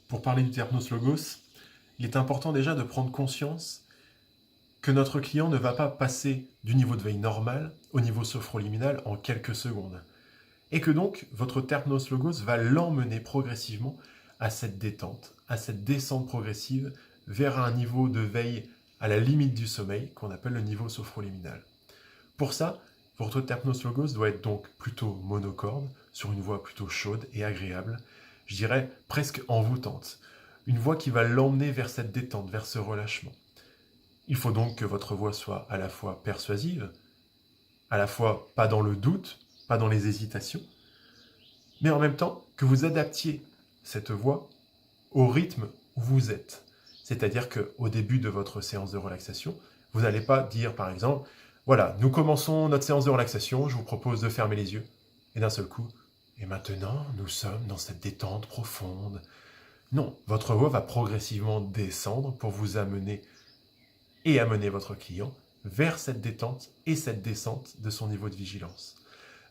Pour parler du Terpnos Logos, il est important déjà de prendre conscience que notre client ne va pas passer du niveau de veille normal au niveau sophroliminal en quelques secondes. Et que donc, votre Terpnos Logos va l'emmener progressivement à cette détente, à cette descente progressive vers un niveau de veille à la limite du sommeil qu'on appelle le niveau sophroliminal. Pour ça, votre Terpnos Logos doit être donc plutôt monocorde, sur une voix plutôt chaude et agréable, je dirais presque envoûtante. Une voix qui va l'emmener vers cette détente, vers ce relâchement. Il faut donc que votre voix soit à la fois persuasive, à la fois pas dans le doute, pas dans les hésitations, mais en même temps que vous adaptiez cette voix au rythme où vous êtes. C'est-à-dire qu'au début de votre séance de relaxation, vous n'allez pas dire par exemple, voilà, nous commençons notre séance de relaxation, je vous propose de fermer les yeux. Et d'un seul coup, et maintenant, nous sommes dans cette détente profonde. Non, votre voix va progressivement descendre pour vous amener et amener votre client vers cette détente et cette descente de son niveau de vigilance.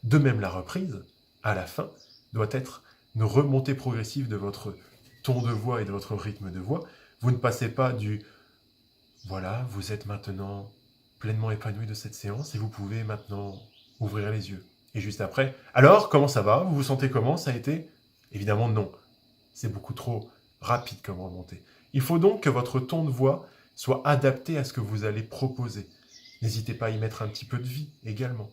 De même, la reprise, à la fin, doit être une remontée progressive de votre ton de voix et de votre rythme de voix. Vous ne passez pas du « voilà, vous êtes maintenant pleinement épanoui de cette séance et vous pouvez maintenant ouvrir les yeux ». Et juste après, « alors, comment ça va? Vous vous sentez comment? Ça a été ?» Évidemment, non. C'est beaucoup trop rapide comme remontée. Il faut donc que votre ton de voix soit adapté à ce que vous allez proposer. N'hésitez pas à y mettre un petit peu de vie également.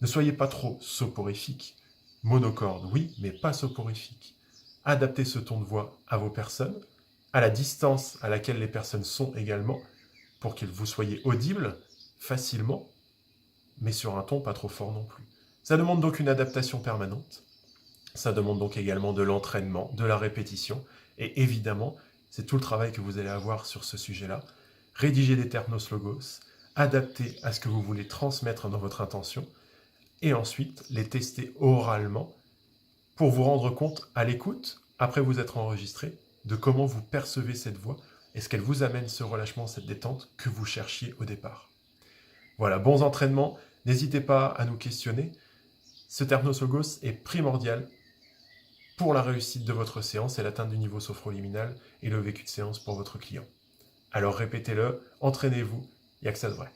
Ne soyez pas trop soporifique. Monocorde, oui, mais pas soporifique. Adaptez ce ton de voix à vos personnes, à la distance à laquelle les personnes sont également, pour que vous soyez audible facilement, mais sur un ton pas trop fort non plus. Ça demande donc une adaptation permanente. Ça demande donc également de l'entraînement, de la répétition, et évidemment, c'est tout le travail que vous allez avoir sur ce sujet-là. Rédiger des Terpnos Logos, adapter à ce que vous voulez transmettre dans votre intention, et ensuite les tester oralement pour vous rendre compte à l'écoute, après vous être enregistré, de comment vous percevez cette voix, est-ce qu'elle vous amène ce relâchement, cette détente que vous cherchiez au départ. Voilà, bons entraînements, n'hésitez pas à nous questionner. Ce Terpnos Logos est primordial pour la réussite de votre séance et l'atteinte du niveau sophroliminal et le vécu de séance pour votre client. Alors répétez-le, entraînez-vous, il n'y a que ça de vrai.